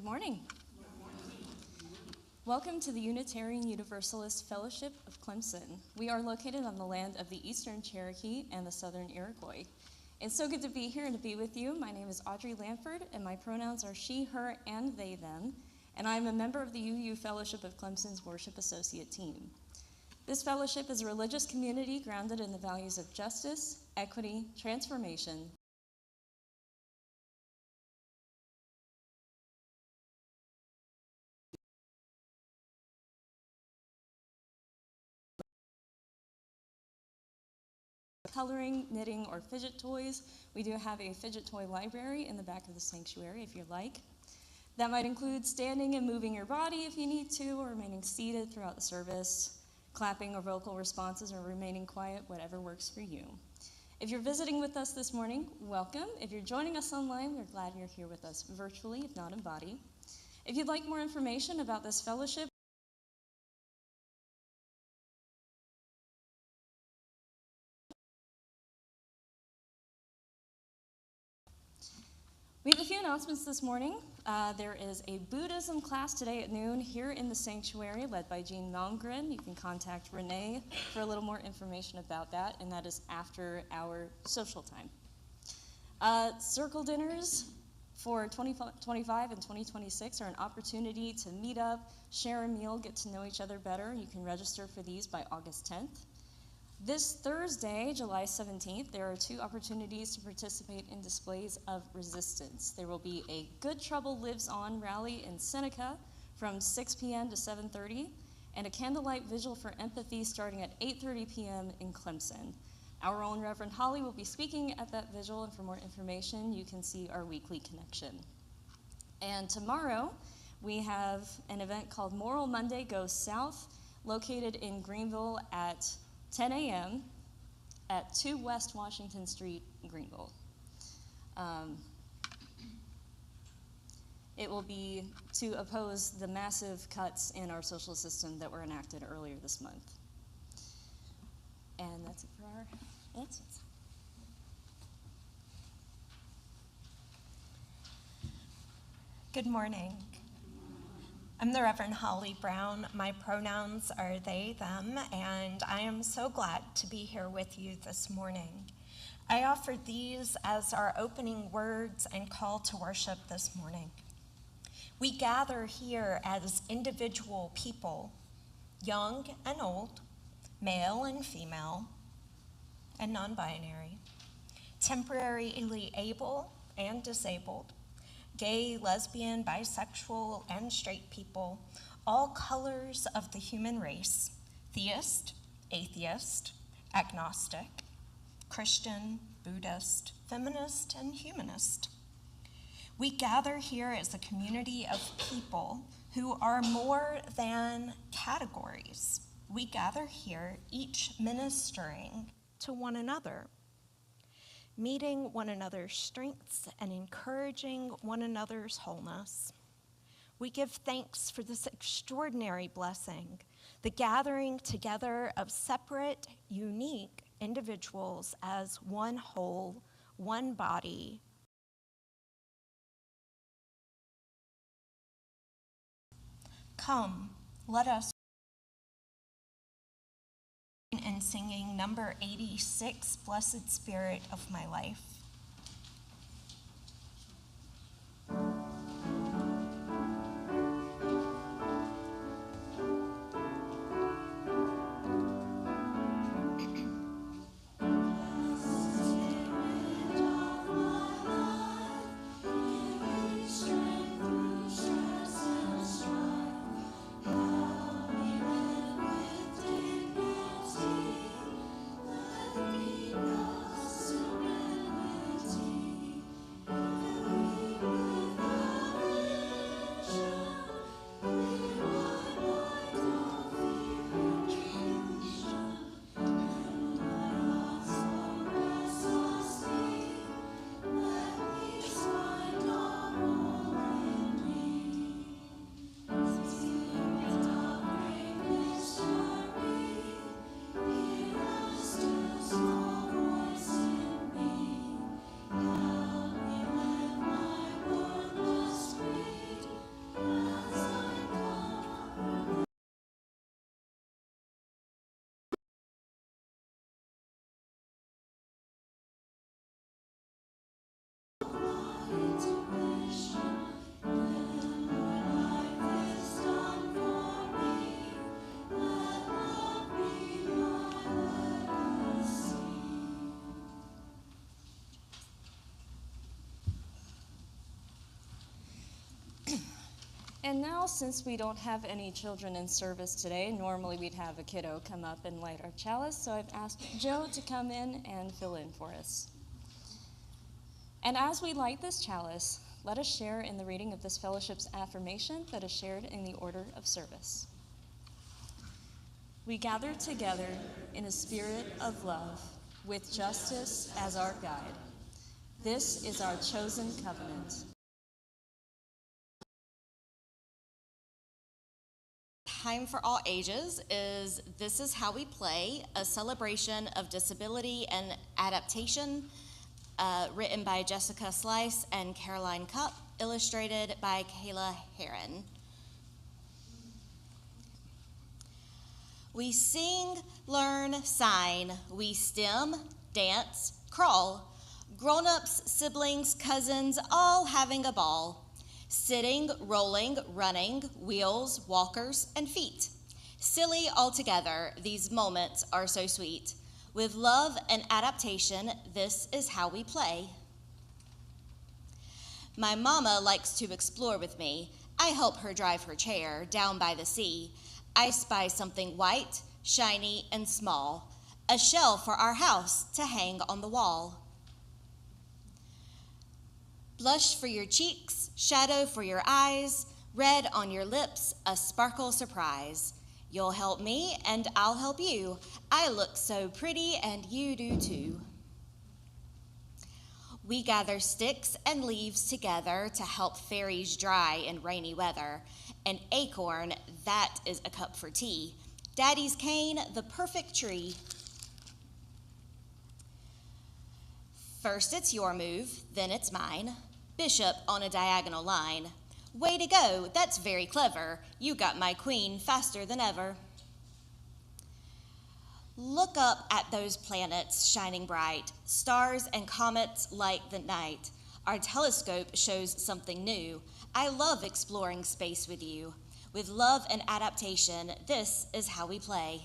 Good morning. Welcome to the Unitarian Universalist Fellowship of Clemson. We are located on the land of the Eastern Cherokee and the Southern Iroquois. It's so good to be here and to be with you. My name is Audrey Lanford, and my pronouns are she, her, and they, them, and I am a member of the UU Fellowship of Clemson's Worship Associate team. This fellowship is a religious community grounded in the values of justice, equity, transformation, coloring, knitting, or fidget toys. We do have a fidget toy library in the back of the sanctuary if you'd like. That might include standing and moving your body if you need to, or remaining seated throughout the service, clapping or vocal responses, or remaining quiet, whatever works for you. If you're visiting with us this morning, welcome. If you're joining us online, we're glad you're here with us virtually, if not in body. If you'd like more information about this fellowship, we have a few announcements this morning. There is a Buddhism class today at noon here in the sanctuary led by Jean Malmgren. You can contact Renee for a little more information about that, and that is after our social time. Circle dinners for 2025 and 2026 are an opportunity to meet up, share a meal, get to know each other better. You can register for these by August 10th. This Thursday, July 17th, there are two opportunities to participate in displays of resistance. There will be a Good Trouble Lives On rally in Seneca from 6 p.m. to 7:30, and a candlelight vigil for empathy starting at 8:30 p.m. in Clemson. Our own Reverend Holly will be speaking at that vigil, and for more information, you can see our weekly connection. And tomorrow, we have an event called Moral Monday Goes South, located in Greenville at 10 a.m. at 2 West Washington Street, Greenville. It will be to oppose the massive cuts in our social system that were enacted earlier this month. And that's it for our announcements. Good morning. I'm the Reverend Holly Brown. My pronouns are they, them, and I am so glad to be here with you this morning. I offer these as our opening words and call to worship this morning. We gather here as individual people, young and old, male and female, and non-binary, temporarily able and disabled, gay, lesbian, bisexual, and straight people, all colors of the human race, theist, atheist, agnostic, Christian, Buddhist, feminist, and humanist. We gather here as a community of people who are more than categories. We gather here, each ministering to one another, meeting one another's strengths and encouraging one another's wholeness. We give thanks for this extraordinary blessing, the gathering together of separate, unique individuals as one whole, one body. Come, let us and singing number 86, Blessed Spirit of My Life. And now, since we don't have any children in service today, normally we'd have a kiddo come up and light our chalice, so I've asked Joe to come in and fill in for us. And as we light this chalice, let us share in the reading of this fellowship's affirmation that is shared in the order of service. We gather together in a spirit of love, with justice as our guide. This is our chosen covenant. Time for All Ages is This Is How We Play, a celebration of disability and adaptation, written by Jessica Slice and Caroline Cupp, illustrated by Kayla Heron. We sing, learn, sign. We stem, dance, crawl. Grown-ups, siblings, cousins, all having a ball. Sitting, rolling, running, wheels, walkers, and feet. Silly altogether, these moments are so sweet. With love and adaptation, this is how we play. My mama likes to explore with me. I help her drive her chair down by the sea. I spy something white, shiny, and small, a shell for our house to hang on the wall. Blush for your cheeks, shadow for your eyes, red on your lips, a sparkle surprise. You'll help me and I'll help you. I look so pretty and you do too. We gather sticks and leaves together to help fairies dry in rainy weather. An acorn, that is a cup for tea. Daddy's cane, the perfect tree. First it's your move, then it's mine. Bishop on a diagonal line. Way to go, that's very clever. You got my queen faster than ever. Look up at those planets shining bright, stars and comets light the night. Our telescope shows something new. I love exploring space with you. With love and adaptation, this is how we play.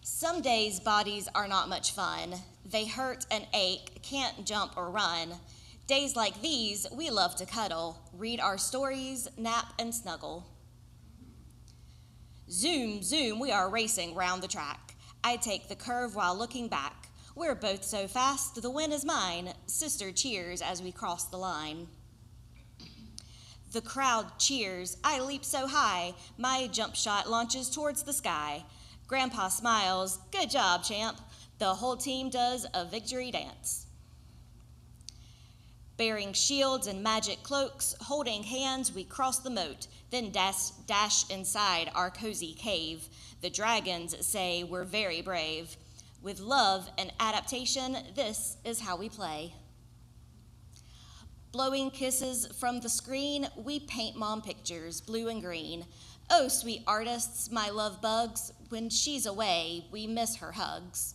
Some days bodies are not much fun. They hurt and ache, can't jump or run. Days like these, we love to cuddle, read our stories, nap and snuggle. Zoom, zoom, we are racing round the track. I take the curve while looking back. We're both so fast, the win is mine. Sister cheers as we cross the line. The crowd cheers, I leap so high. My jump shot launches towards the sky. Grandpa smiles, good job, champ. The whole team does a victory dance. Bearing shields and magic cloaks, holding hands, we cross the moat, then dash inside our cozy cave. The dragons say we're very brave. With love and adaptation, this is how we play. Blowing kisses from the screen, we paint mom pictures, blue and green. Oh, sweet artists, my love bugs, when she's away, we miss her hugs.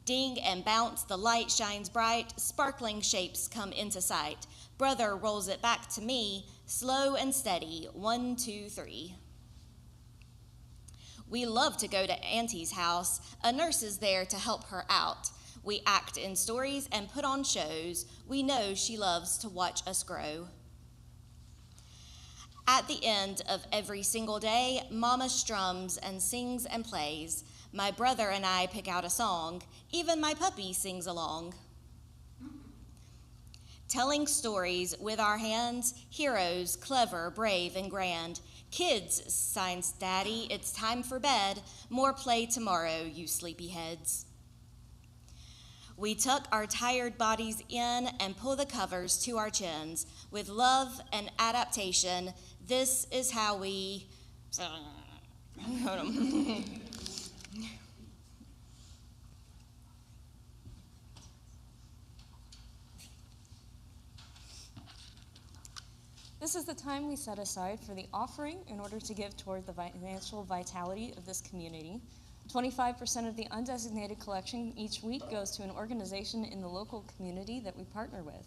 Ding and bounce, the light shines bright, sparkling shapes come into sight. Brother rolls it back to me, slow and steady, 1, 2, 3. We love to go to Auntie's house. A nurse is there to help her out. We act in stories and put on shows. We know she loves to watch us grow. At the end of every single day, Mama strums and sings and plays. My brother and I pick out a song. Even my puppy sings along. Telling stories with our hands, heroes, clever, brave, and grand. Kids, signs Daddy, it's time for bed. More play tomorrow, you sleepyheads. We tuck our tired bodies in and pull the covers to our chins. With love and adaptation, this is how we... Hold on. This is the time we set aside for the offering in order to give toward the financial vitality of this community. 25% of the undesignated collection each week goes to an organization in the local community that we partner with.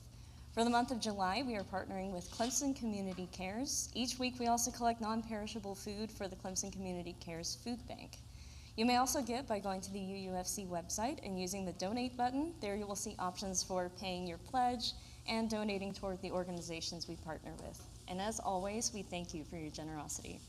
For the month of July, we are partnering with Clemson Community Cares. Each week, we also collect non-perishable food for the Clemson Community Cares Food Bank. You may also give by going to the UUFC website and using the donate button. There you will see options for paying your pledge, and donating toward the organizations we partner with. And as always, we thank you for your generosity.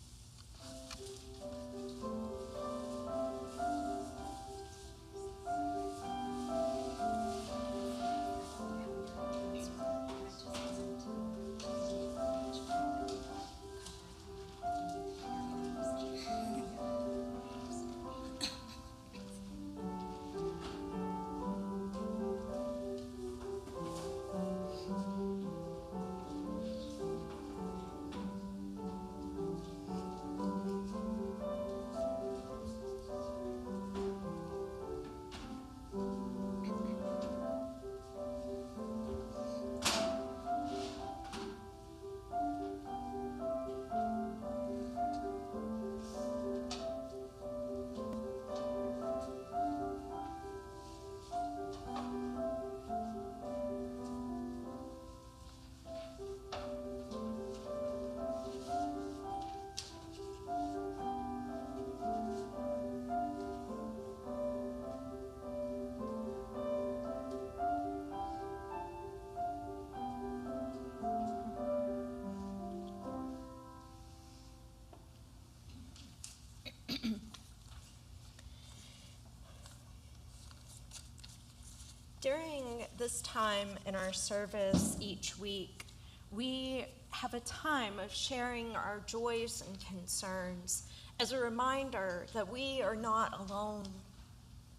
During this time in our service each week, we have a time of sharing our joys and concerns as a reminder that we are not alone,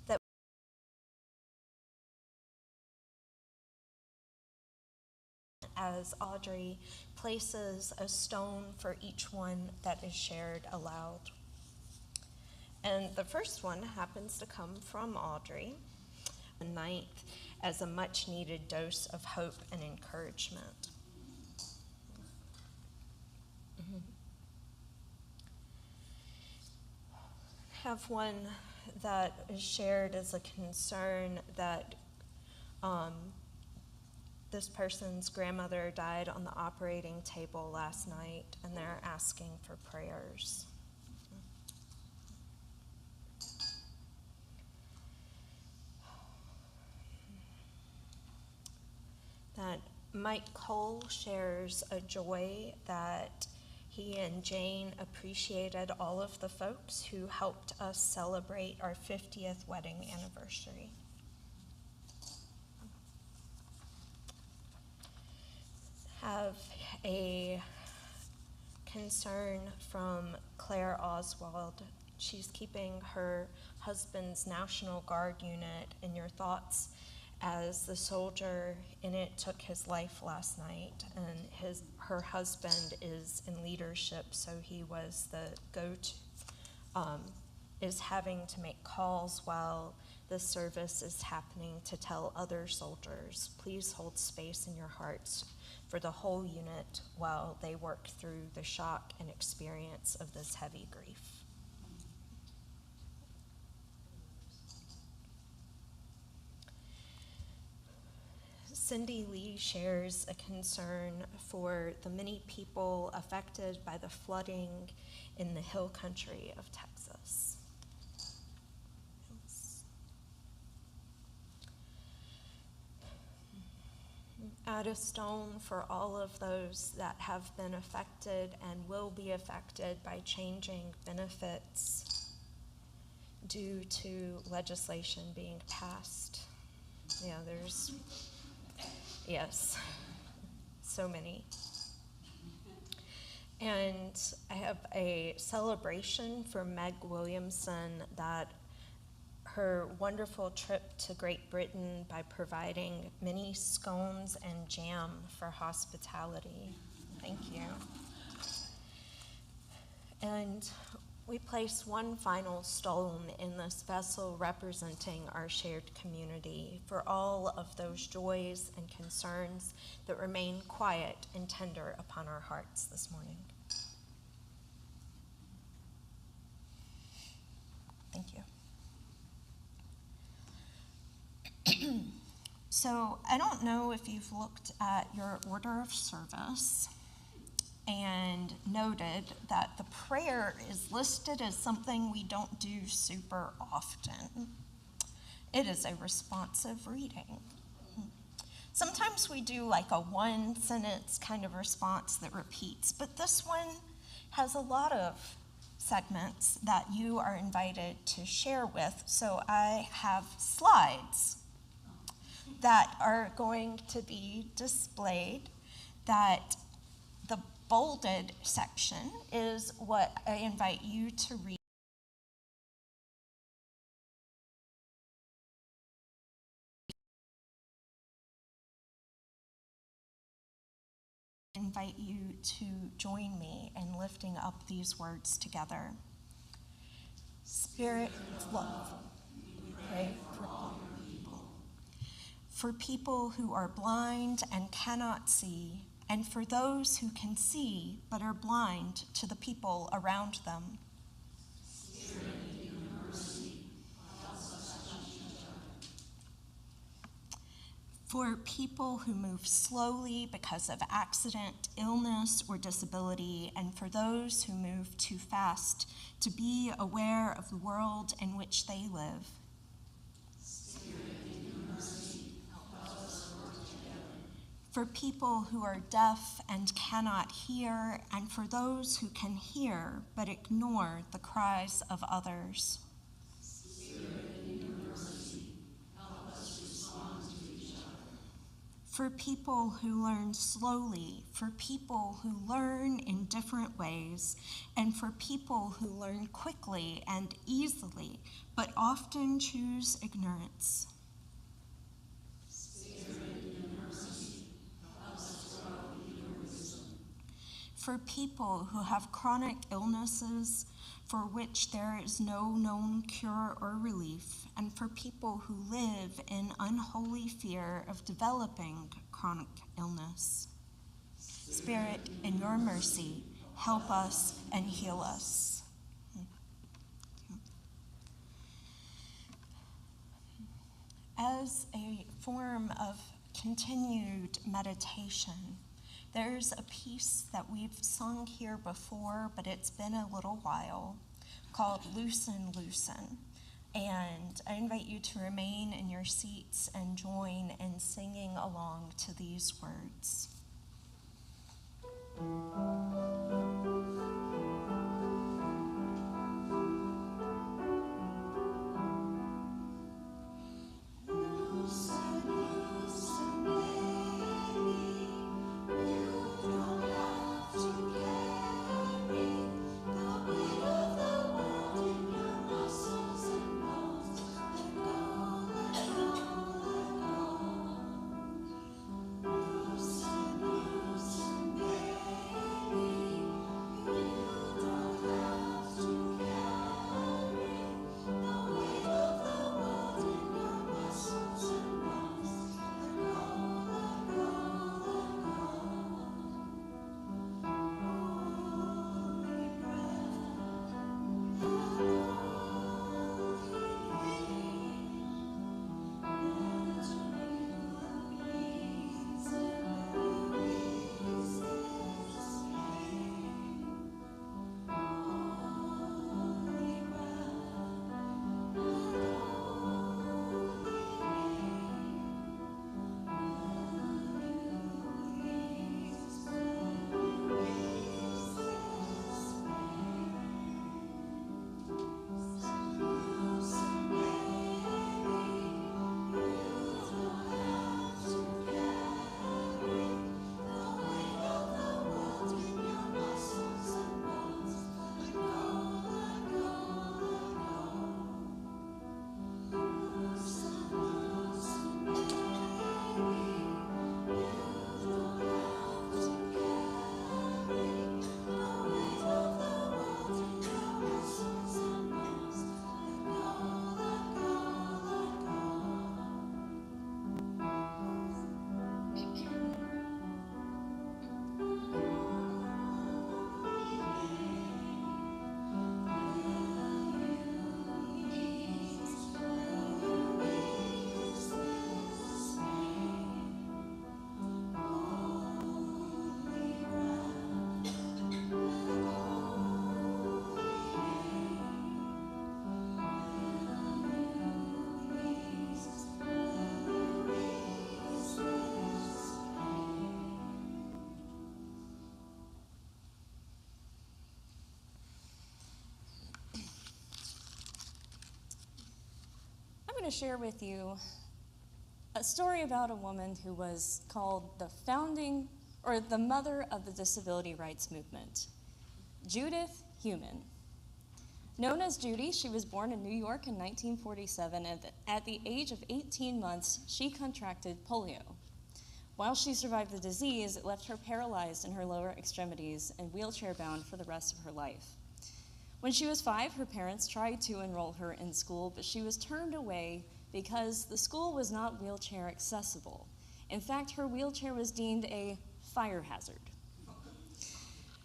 that as Audrey places a stone for each one that is shared aloud. And the first one happens to come from Audrey, the 9th, as a much-needed dose of hope and encouragement. Have one that is shared as a concern that this person's grandmother died on the operating table last night, and they're asking for prayers. That Mike Cole shares a joy that he and Jane appreciated all of the folks who helped us celebrate our 50th wedding anniversary. Have a concern from Claire Oswald. She's keeping her husband's National Guard unit in your thoughts as the soldier in it took his life last night, and her husband is in leadership, so he was the go-to, is having to make calls while the service is happening to tell other soldiers, please hold space in your hearts for the whole unit while they work through the shock and experience of this heavy grief. Cindy Lee shares a concern for the many people affected by the flooding in the hill country of Texas. Add a stone for all of those that have been affected and will be affected by changing benefits due to legislation being passed. Yeah, yes, so many. And I have a celebration for Meg Williamson that her wonderful trip to Great Britain by providing many scones and jam for hospitality. Thank you. And we place one final stone in this vessel representing our shared community for all of those joys and concerns that remain quiet and tender upon our hearts this morning. Thank you. So I don't know if you've looked at your order of service and noted that the prayer is listed as something we don't do super often. It is a responsive reading. Sometimes we do like a one sentence kind of response that repeats, but this one has a lot of segments that you are invited to share with. So I have slides that are going to be displayed, that the bolded section is what I invite you to read. Invite you to join me in lifting up these words together. Spirit of love, pray for all people. For people who are blind and cannot see, and for those who can see but are blind to the people around them. Spirit, in your mercy, help us touch each other. For people who move slowly because of accident, illness, or disability, and for those who move too fast to be aware of the world in which they live. Spirit, in your mercy, help us work together. For people who are deaf and cannot hear, and for those who can hear but ignore the cries of others. For people who learn slowly, for people who learn in different ways, and for people who learn quickly and easily, but often choose ignorance. Spirit, in your mercy, help us grow in your wisdom. For people who have chronic illnesses for which there is no known cure or relief, and for people who live in unholy fear of developing chronic illness. Spirit, in your mercy, help us and heal us. As a form of continued meditation, there's a piece that we've sung here before, but it's been a little while, called Loosen, Loosen. And I invite you to remain in your seats and join in singing along to these words. to share with you a story about a woman who was called the mother of the disability rights movement, Judith Heumann. Known as Judy, she was born in New York in 1947, and at the age of 18 months, she contracted polio. While she survived the disease, it left her paralyzed in her lower extremities and wheelchair-bound for the rest of her life. When she was 5, her parents tried to enroll her in school, but she was turned away because the school was not wheelchair accessible. In fact, her wheelchair was deemed a fire hazard.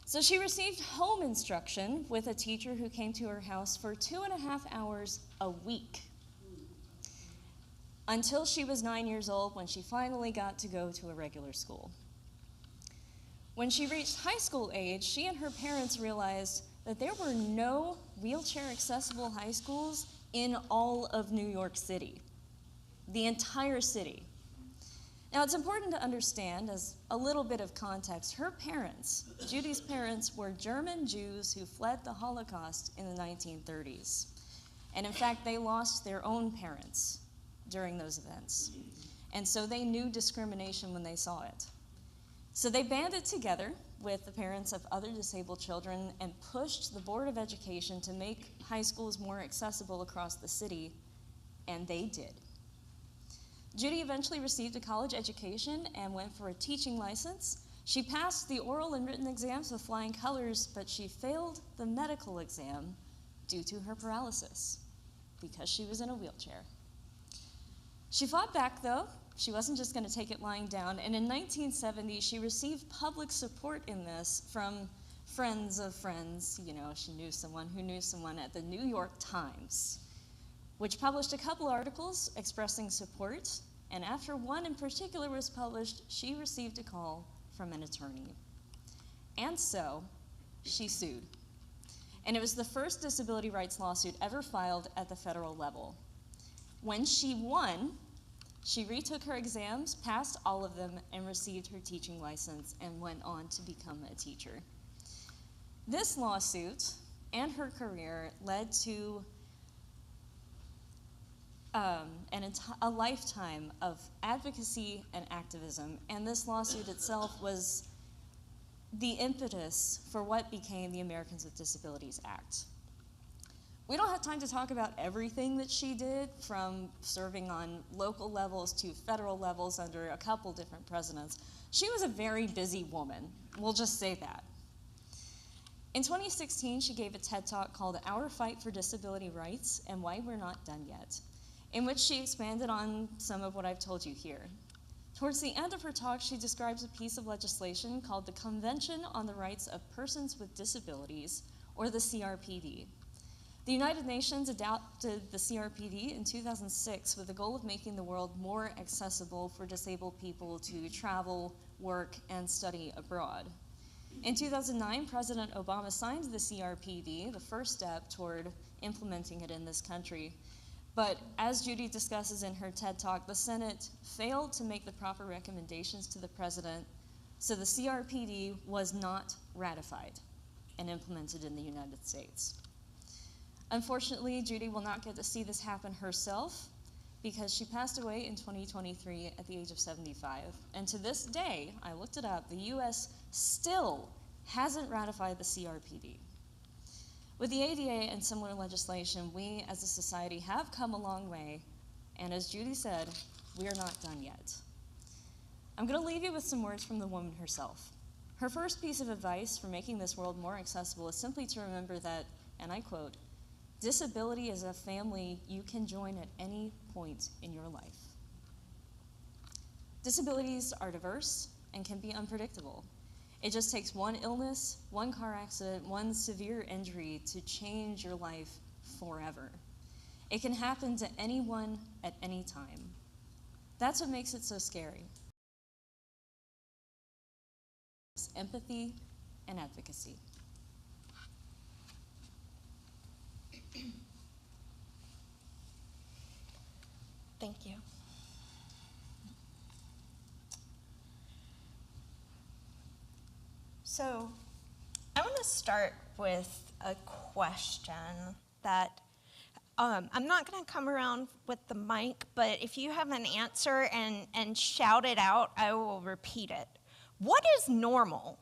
So she received home instruction with a teacher who came to her house for 2.5 hours a week until she was 9 years old, when she finally got to go to a regular school. When she reached high school age, she and her parents realized that there were no wheelchair accessible high schools in all of New York City, the entire city. Now, it's important to understand, as a little bit of context, her parents, Judy's parents, were German Jews who fled the Holocaust in the 1930s. And in fact, they lost their own parents during those events. And so they knew discrimination when they saw it. So they banded together with the parents of other disabled children and pushed the Board of Education to make high schools more accessible across the city, and they did. Judy eventually received a college education and went for a teaching license. She passed the oral and written exams with flying colors, but she failed the medical exam due to her paralysis because she was in a wheelchair. She fought back, though. She wasn't just going to take it lying down, and in 1970, she received public support in this from friends of friends. You know, she knew someone who knew someone at the New York Times, which published a couple articles expressing support, and after one in particular was published, she received a call from an attorney. And so, she sued. And it was the first disability rights lawsuit ever filed at the federal level. When she won, she retook her exams, passed all of them, and received her teaching license and went on to become a teacher. This lawsuit and her career led to a lifetime of advocacy and activism, and this lawsuit itself was the impetus for what became the Americans with Disabilities Act. We don't have time to talk about everything that she did, from serving on local levels to federal levels under a couple different presidents. She was a very busy woman, we'll just say that. In 2016, she gave a TED Talk called Our Fight for Disability Rights and Why We're Not Done Yet, in which she expanded on some of what I've told you here. Towards the end of her talk, she describes a piece of legislation called the Convention on the Rights of Persons with Disabilities, or the CRPD. The United Nations adopted the CRPD in 2006 with the goal of making the world more accessible for disabled people to travel, work, and study abroad. In 2009, President Obama signed the CRPD, the first step toward implementing it in this country. But as Judy discusses in her TED Talk, the Senate failed to make the proper recommendations to the president, so the CRPD was not ratified and implemented in the United States. Unfortunately, Judy will not get to see this happen herself because she passed away in 2023 at the age of 75. And to this day, I looked it up, the US still hasn't ratified the CRPD. With the ADA and similar legislation, we as a society have come a long way, and as Judy said, we are not done yet. I'm going to leave you with some words from the woman herself. Her first piece of advice for making this world more accessible is simply to remember that, and I quote, "Disability is a family you can join at any point in your life." Disabilities are diverse and can be unpredictable. It just takes one illness, one car accident, one severe injury to change your life forever. It can happen to anyone at any time. That's what makes it so scary. Empathy and advocacy. Thank you. So I want to start with a question that I'm not going to come around with the mic, but if you have an answer and shout it out, I will repeat it. What is normal?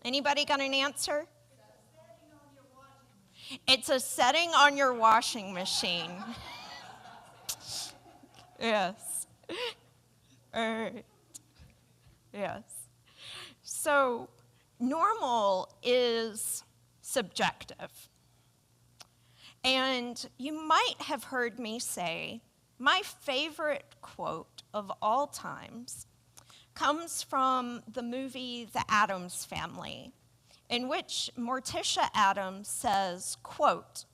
Anybody got an answer? It's a setting on your washing machine. Yes. All right. Yes. So normal is subjective. And you might have heard me say, my favorite quote of all times comes from the movie The Addams Family, in which Morticia Addams says, quote,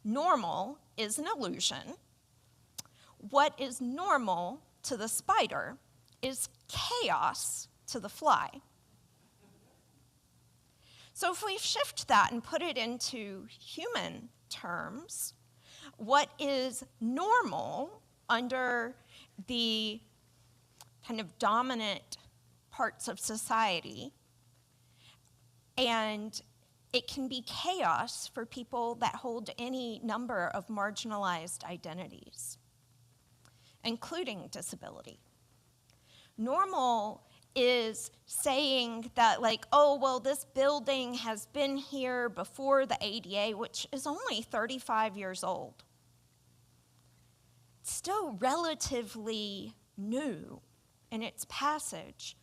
"Normal is an illusion. What is normal to the spider is chaos to the fly." So if we shift that and put it into human terms, what is normal under the kind of dominant parts of society, and it can be chaos for people that hold any number of marginalized identities, including disability. Normal is saying that, like, oh, well, this building has been here before the ADA, which is only 35 years old. It's still relatively new in its passage.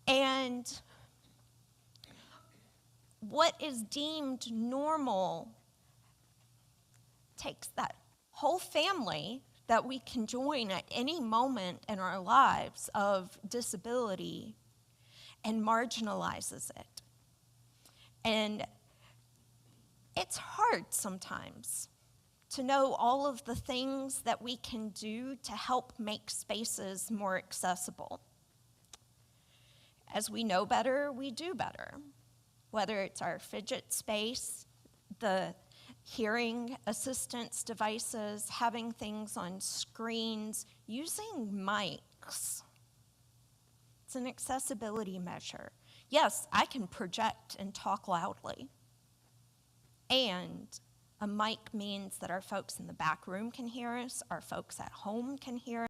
And what is deemed normal takes that whole family that we can join at any moment in our lives of disability and marginalizes it. And it's hard sometimes to know all of the things that we can do to help make spaces more accessible. As we know better, we do better. Whether it's our fidget space, the hearing assistance devices, having things on screens, using mics. It's an accessibility measure. Yes, I can project and talk loudly. And a mic means that our folks in the back room can hear us, our folks at home can hear us.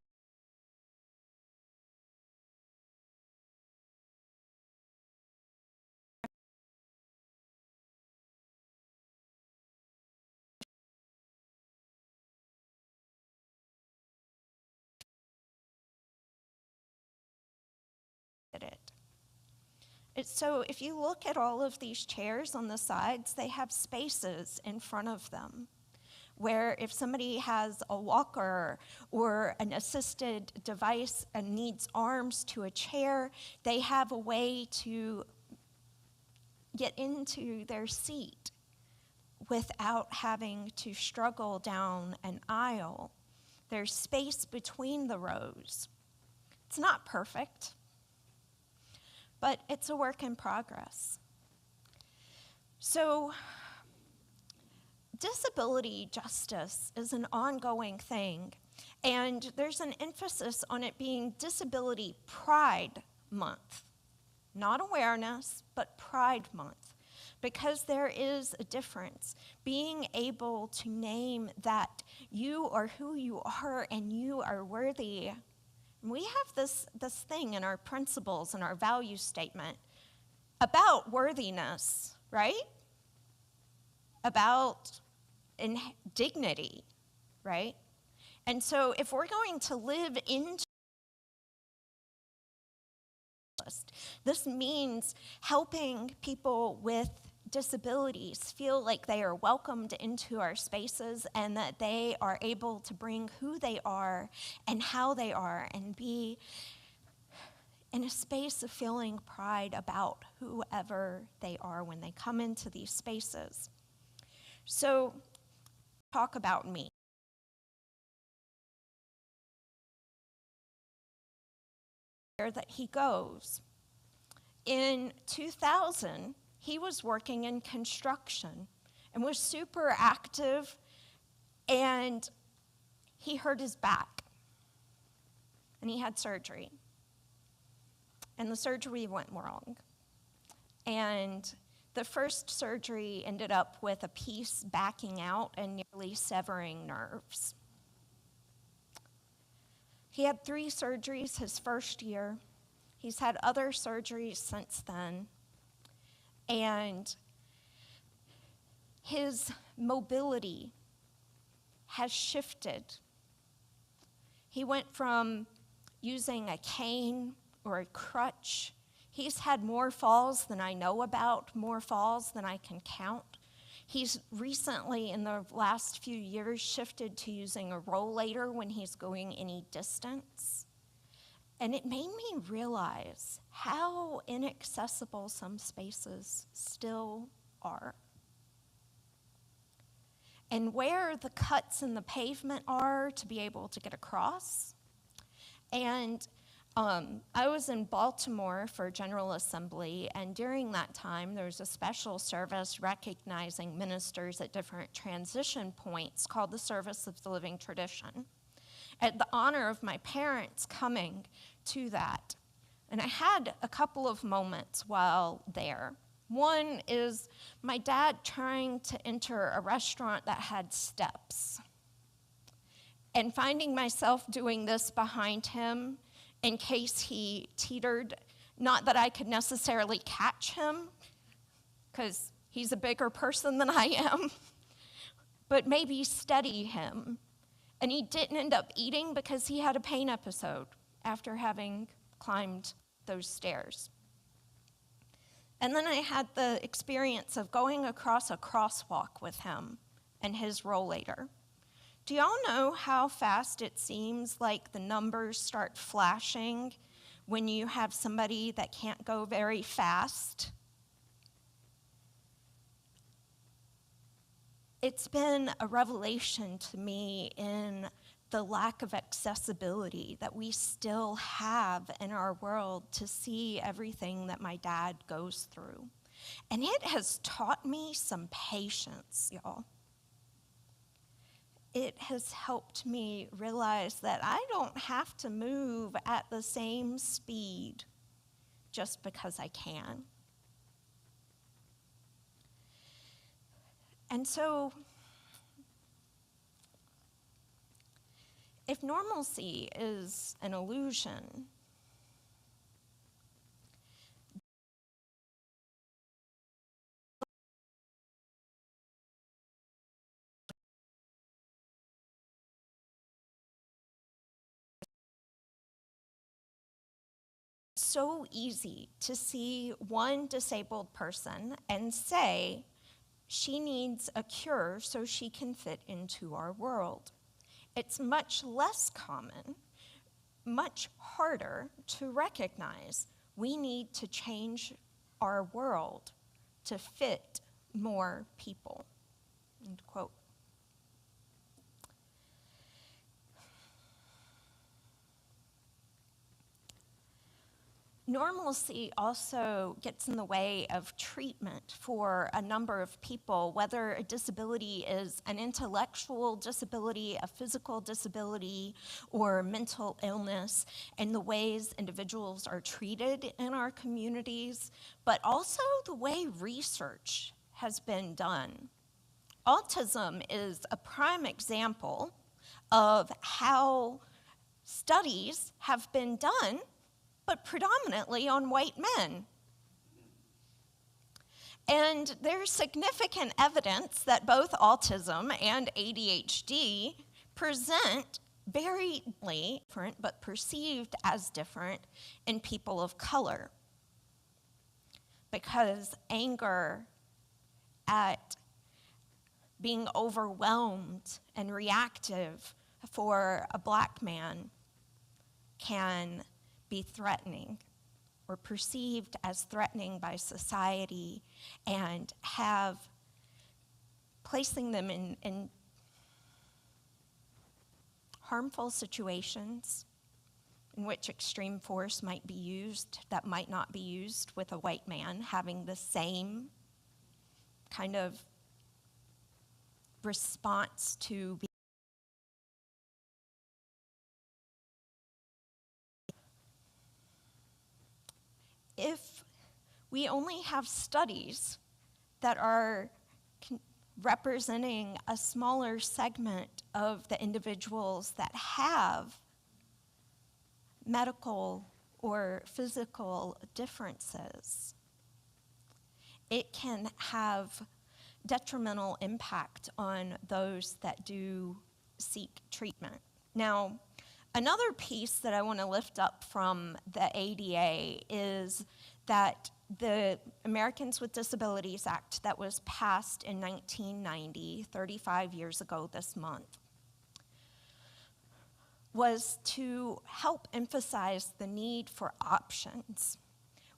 So if you look at all of these chairs on the sides, they have spaces in front of them where if somebody has a walker or an assisted device and needs arms to a chair, they have a way to get into their seat without having to struggle down an aisle. There's space between the rows. It's not perfect, but it's a work in progress. So disability justice is an ongoing thing, and there's an emphasis on it being Disability Pride Month. Not awareness, but Pride Month, because there is a difference. Being able to name that you are who you are and you are worthy. We have this thing in our principles and our value statement about worthiness, right? About dignity, right? And so if we're going to live into this means helping people with disabilities feel like they are welcomed into our spaces and that they are able to bring who they are and how they are and be in a space of feeling pride about whoever they are when they come into these spaces. So, talk about me. Where that he goes. In 2000, he was working in construction and was super active, and he hurt his back, and he had surgery. And the surgery went wrong. And The first surgery ended up with a piece backing out and nearly severing nerves. He had 3 surgeries his first year. He's had other surgeries since then. And his mobility has shifted. He went from using a cane or a crutch. He's had more falls than I know about, more falls than I can count. He's recently, in the last few years, shifted to using a rollator when he's going any distance. And it made me realize how inaccessible some spaces still are. And where the cuts in the pavement are to be able to get across. And I was in Baltimore for General Assembly, and during that time, there was a special service recognizing ministers at different transition points called the Service of the Living Tradition. At the honor of my parents coming to that. And I had a couple of moments while there. One is my dad trying to enter a restaurant that had steps, and finding myself doing this behind him in case he teetered. Not that I could necessarily catch him, because he's a bigger person than I am, but maybe steady him. And he didn't end up eating because he had a pain episode after having climbed those stairs. And then I had the experience of going across a crosswalk with him and his rollator. Do y'all know how fast it seems like the numbers start flashing when you have somebody that can't go very fast? It's been a revelation to me in the lack of accessibility that we still have in our world to see everything that my dad goes through. And it has taught me some patience, y'all. It has helped me realize that I don't have to move at the same speed just because I can. And so, if normalcy is an illusion, so easy to see one disabled person and say she needs a cure so she can fit into our world. It's much less common, much harder to recognize we need to change our world to fit more people, end quote. Normalcy also gets in the way of treatment for a number of people, whether a disability is an intellectual disability, a physical disability, or mental illness, and the ways individuals are treated in our communities, but also the way research has been done. Autism is a prime example of how studies have been done, but predominantly on white men. And there's significant evidence that both autism and ADHD present very different, but perceived as different in people of color. Because anger at being overwhelmed and reactive for a black man can be threatening or perceived as threatening by society and have placing them in harmful situations in which extreme force might be used that might not be used with a white man having the same kind of response to be. If we only have studies that are representing a smaller segment of the individuals that have medical or physical differences. It can have detrimental impact on those that do seek treatment. Now, another piece that I want to lift up from the ADA is that the Americans with Disabilities Act that was passed in 1990, 35 years ago this month, was to help emphasize the need for options.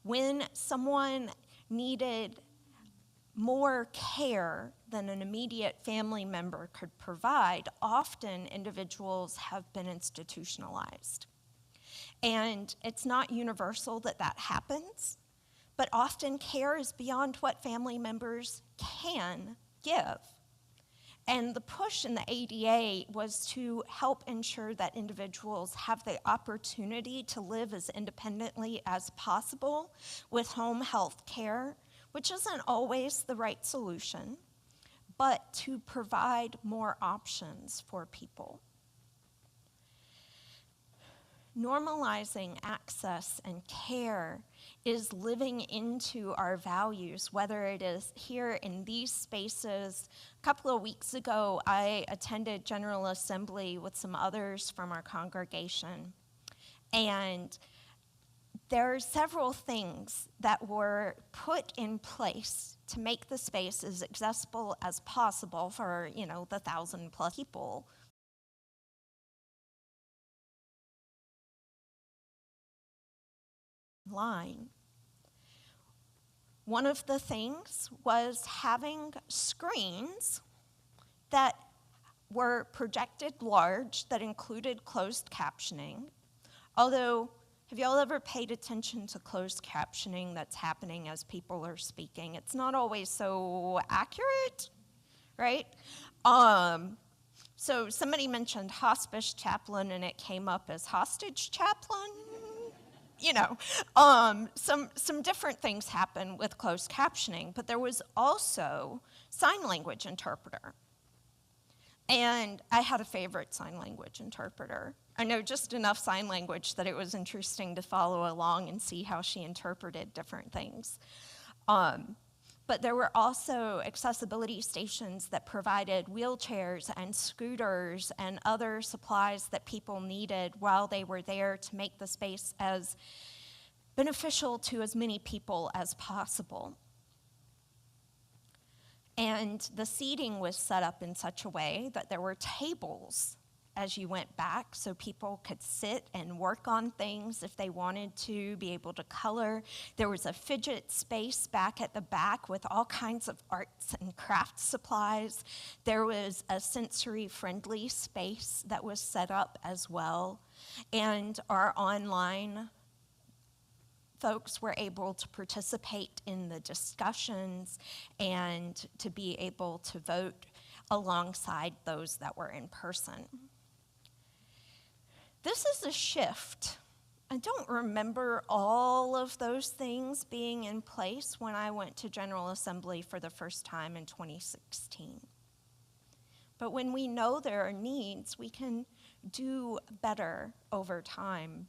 When someone needed more care than an immediate family member could provide, often individuals have been institutionalized. And it's not universal that that happens, but often care is beyond what family members can give. And the push in the ADA was to help ensure that individuals have the opportunity to live as independently as possible with home health care, which isn't always the right solution, but to provide more options for people. Normalizing access and care is living into our values, whether it is here in these spaces. A couple of weeks ago, I attended General Assembly with some others from our congregation, and there are several things that were put in place to make the space as accessible as possible for, the 1,000+ people. Line. One of the things was having screens that were projected large that included closed captioning. Although, have y'all ever paid attention to closed captioning that's happening as people are speaking? It's not always so accurate, right? So somebody mentioned hospice chaplain and it came up as hostage chaplain. Some different things happen with closed captioning, but there was also sign language interpreter. And I had a favorite sign language interpreter. I know just enough sign language that it was interesting to follow along and see how she interpreted different things. But there were also accessibility stations that provided wheelchairs and scooters and other supplies that people needed while they were there to make the space as beneficial to as many people as possible. And the seating was set up in such a way that there were tables as you went back so people could sit and work on things if they wanted to, be able to color. There was a fidget space back at the back with all kinds of arts and craft supplies. There was a sensory-friendly space that was set up as well. And our online folks were able to participate in the discussions and to be able to vote alongside those that were in person. This is a shift. I don't remember all of those things being in place when I went to General Assembly for the first time in 2016. But when we know there are needs, we can do better over time.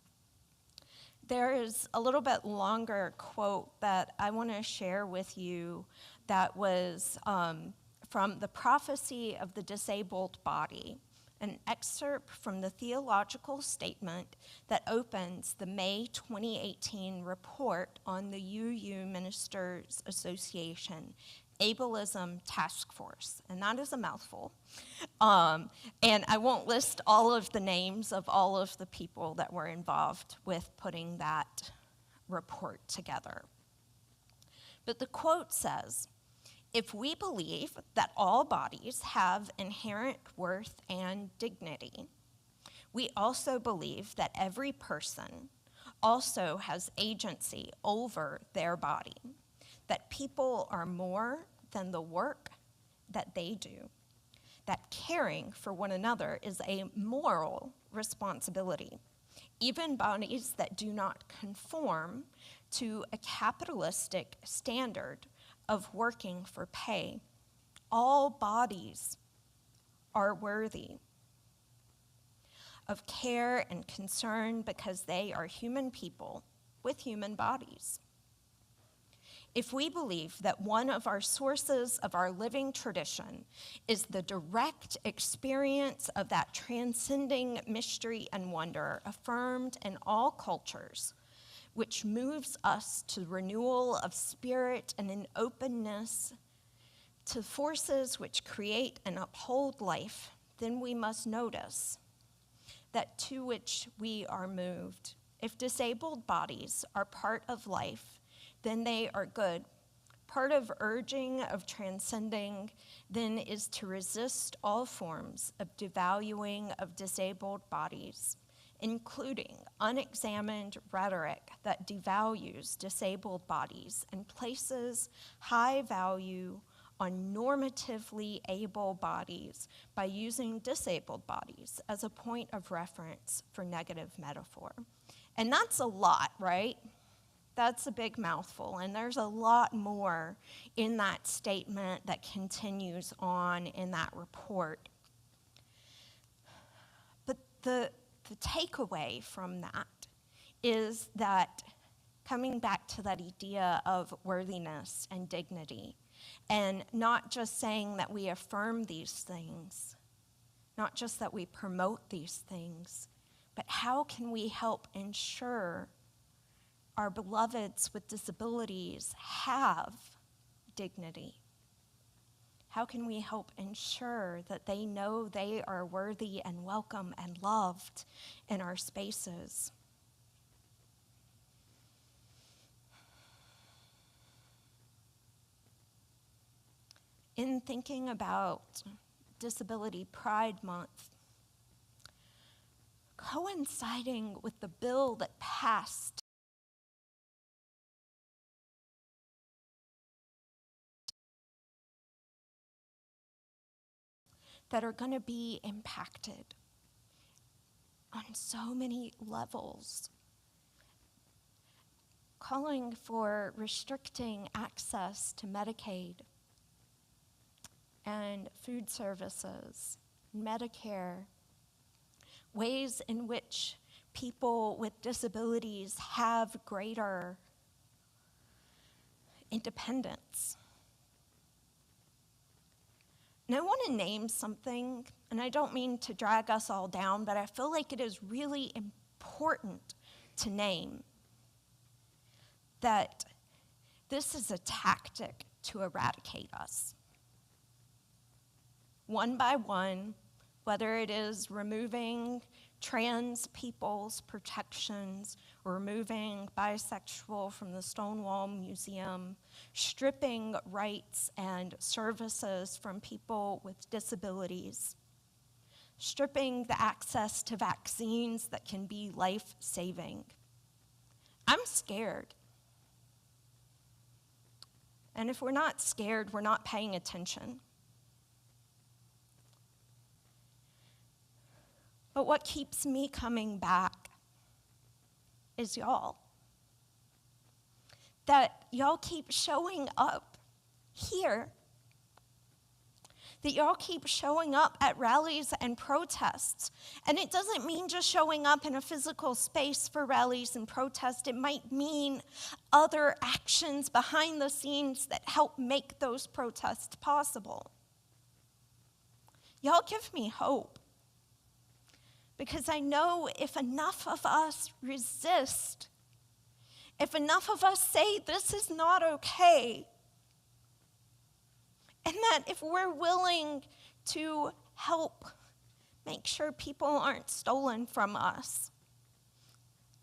There is a little bit longer quote that I want to share with you that was from The Prophecy of the Disabled Body, an excerpt from the theological statement that opens the May 2018 report on the UU Ministers Association Ableism Task Force, and that is a mouthful. And I won't list all of the names of all of the people that were involved with putting that report together. But the quote says, "If we believe that all bodies have inherent worth and dignity, we also believe that every person also has agency over their body, that people are more than the work that they do, that caring for one another is a moral responsibility. Even bodies that do not conform to a capitalistic standard of working for pay. All bodies are worthy of care and concern because they are human people with human bodies. If we believe that one of our sources of our living tradition is the direct experience of that transcending mystery and wonder affirmed in all cultures, which moves us to renewal of spirit and an openness to forces which create and uphold life, then we must notice that to which we are moved. If disabled bodies are part of life, then they are good. Part of urging, of transcending, then is to resist all forms of devaluing of disabled bodies, including unexamined rhetoric that devalues disabled bodies and places high value on normatively able bodies by using disabled bodies as a point of reference for negative metaphor. And that's a lot, right? That's a big mouthful, and there's a lot more in that statement that continues on in that report. But the takeaway from that is that, coming back to that idea of worthiness and dignity, and not just saying that we affirm these things, not just that we promote these things, but how can we help ensure our beloveds with disabilities have dignity? How can we help ensure that they know they are worthy and welcome and loved in our spaces? In thinking about Disability Pride Month, coinciding with the bill that passed that are going to be impacted on so many levels, calling for restricting access to Medicaid and food services, Medicare, ways in which people with disabilities have greater independence. And I want to name something, and I don't mean to drag us all down, but I feel like it is really important to name that this is a tactic to eradicate us. One by one, whether it is removing trans people's protections, or removing bisexual from the Stonewall Museum, stripping rights and services from people with disabilities, stripping the access to vaccines that can be life-saving. I'm scared. And if we're not scared, we're not paying attention. But what keeps me coming back is y'all. That y'all keep showing up here. That y'all keep showing up at rallies and protests. And it doesn't mean just showing up in a physical space for rallies and protests. It might mean other actions behind the scenes that help make those protests possible. Y'all give me hope. Because I know if enough of us resist, if enough of us say this is not okay, and that if we're willing to help make sure people aren't stolen from us.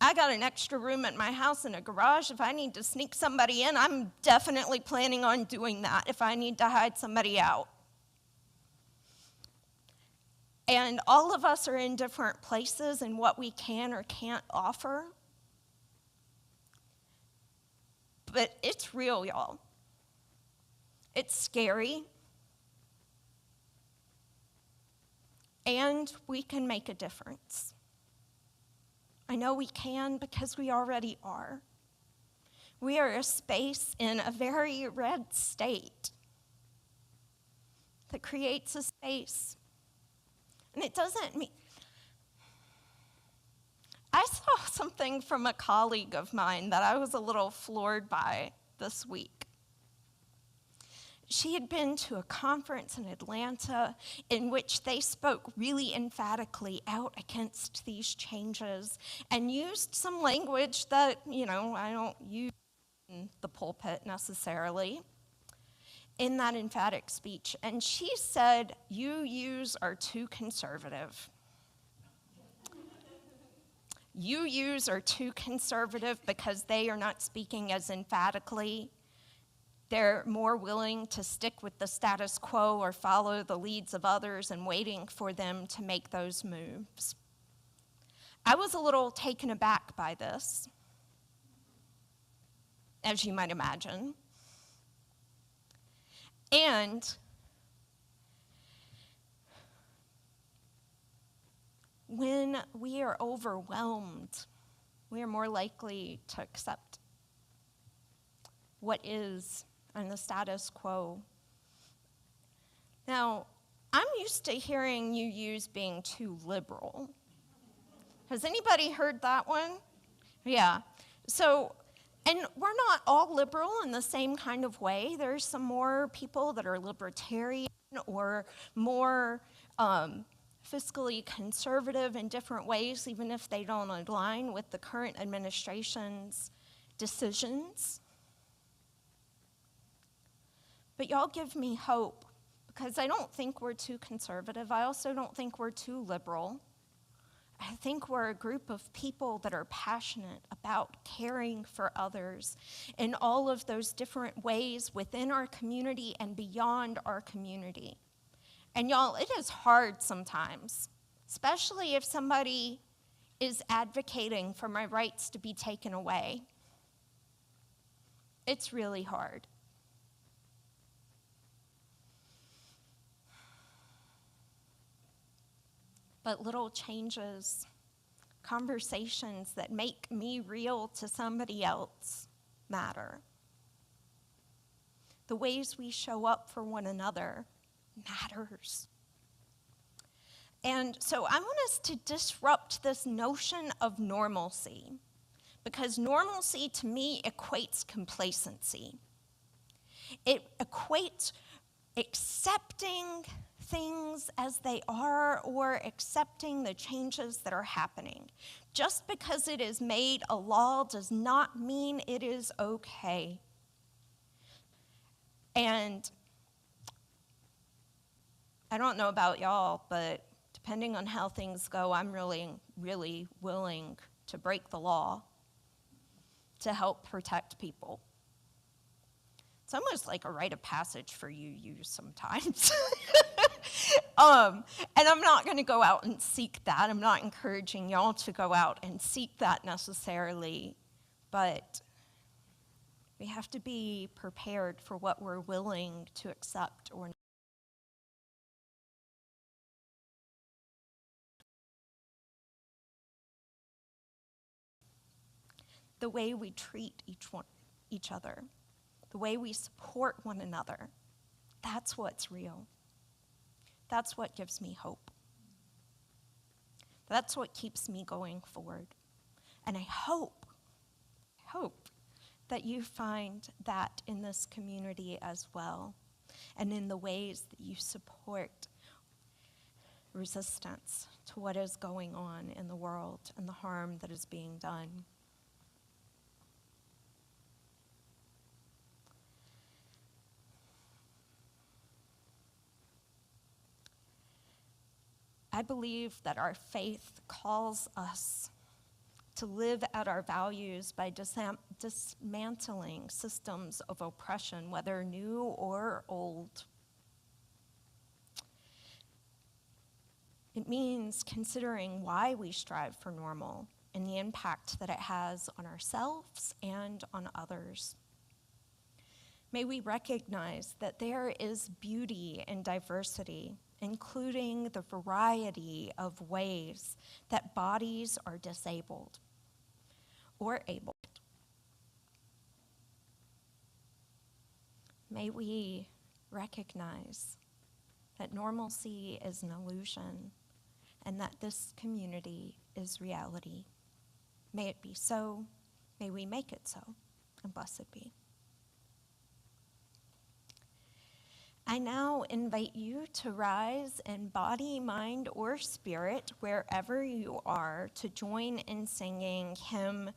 I got an extra room at my house in a garage. If I need to sneak somebody in, I'm definitely planning on doing that if I need to hide somebody out. And all of us are in different places in what we can or can't offer. But it's real, y'all. It's scary. And we can make a difference. I know we can because we already are. We are a space in a very red state that creates a space. And it doesn't mean... I saw something from a colleague of mine that I was a little floored by this week. She had been to a conference in Atlanta in which they spoke really emphatically out against these changes and used some language that, I don't use in the pulpit necessarily in that emphatic speech. And she said, "UUs are too conservative. UUs are too conservative because they are not speaking as emphatically. They're more willing to stick with the status quo or follow the leads of others and waiting for them to make those moves." I was a little taken aback by this, as you might imagine. And when we are overwhelmed, we are more likely to accept what is and the status quo. Now, I'm used to hearing UUs being too liberal. Has anybody heard that one? Yeah. So, and we're not all liberal in the same kind of way. There's some more people that are libertarian or more fiscally conservative in different ways, even if they don't align with the current administration's decisions. But y'all give me hope, because I don't think we're too conservative. I also don't think we're too liberal. I think we're a group of people that are passionate about caring for others in all of those different ways within our community and beyond our community. And y'all, it is hard sometimes, especially if somebody is advocating for my rights to be taken away. It's really hard. But little changes, conversations that make me real to somebody else matter. The ways we show up for one another matters. And so I want us to disrupt this notion of normalcy, because normalcy to me equates complacency. It equates accepting things as they are or accepting the changes that are happening. Just because it is made a law does not mean it is okay. And I don't know about y'all, but depending on how things go, I'm really, really willing to break the law to help protect people. It's almost like a rite of passage for you sometimes. And I'm not going to go out and seek that. I'm not encouraging y'all to go out and seek that necessarily, but we have to be prepared for what we're willing to accept or not. The way we treat each other, the way we support one another, that's what's real. That's what gives me hope. That's what keeps me going forward. And I hope that you find that in this community as well, and in the ways that you support resistance to what is going on in the world and the harm that is being done. I believe that our faith calls us to live out our values by dismantling systems of oppression, whether new or old. It means considering why we strive for normal and the impact that it has on ourselves and on others. May we recognize that there is beauty in diversity, including the variety of ways that bodies are disabled or able. May we recognize that normalcy is an illusion and that this community is reality. May it be so. May we make it so. And blessed be. I now invite you to rise in body, mind, or spirit, wherever you are, to join in singing hymn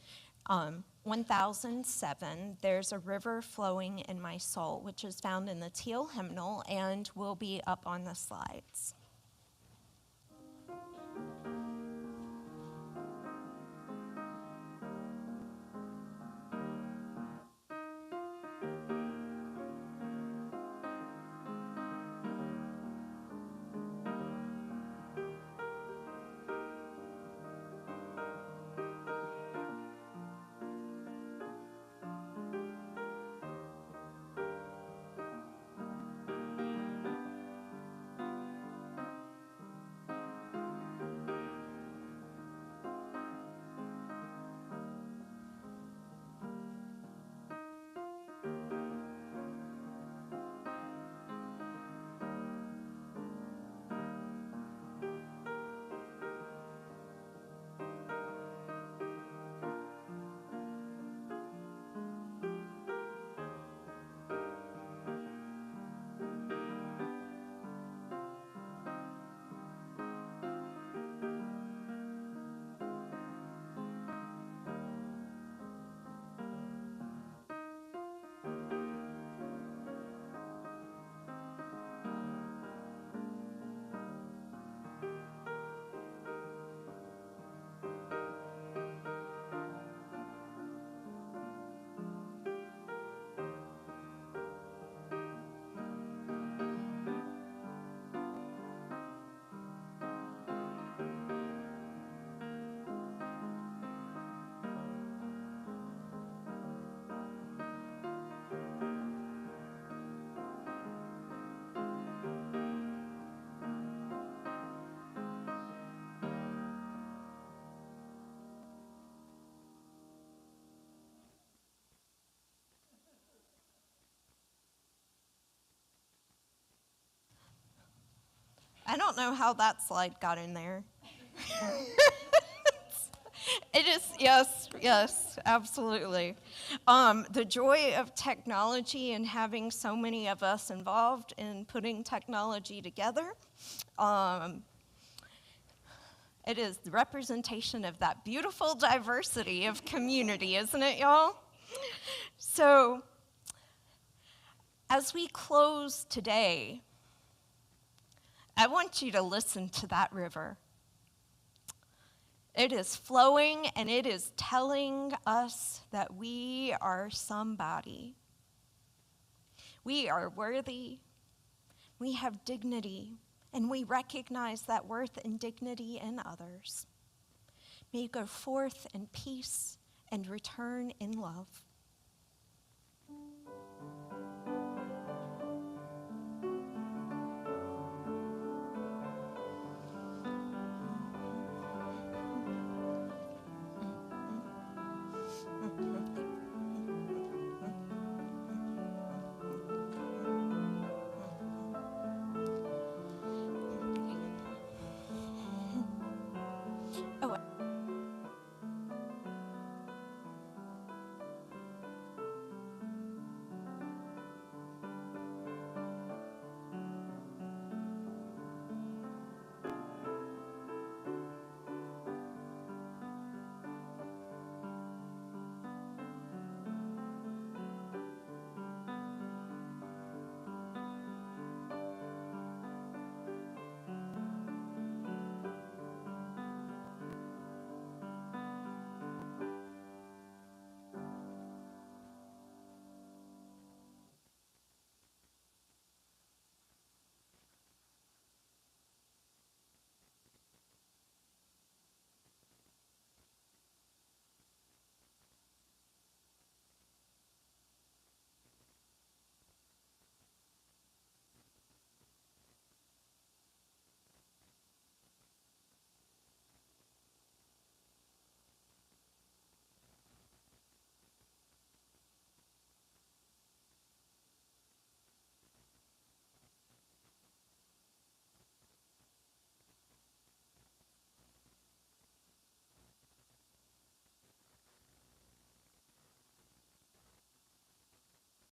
1007, There's a River Flowing in My Soul, which is found in the Teal hymnal and will be up on the slides. I don't know how that slide got in there. It is, yes, absolutely. The joy of technology and having so many of us involved in putting technology together. It is the representation of that beautiful diversity of community, isn't it, y'all? So, as we close today, I want you to listen to that river. It is flowing and it is telling us that we are somebody. We are worthy, we have dignity, and we recognize that worth and dignity in others. May you go forth in peace and return in love.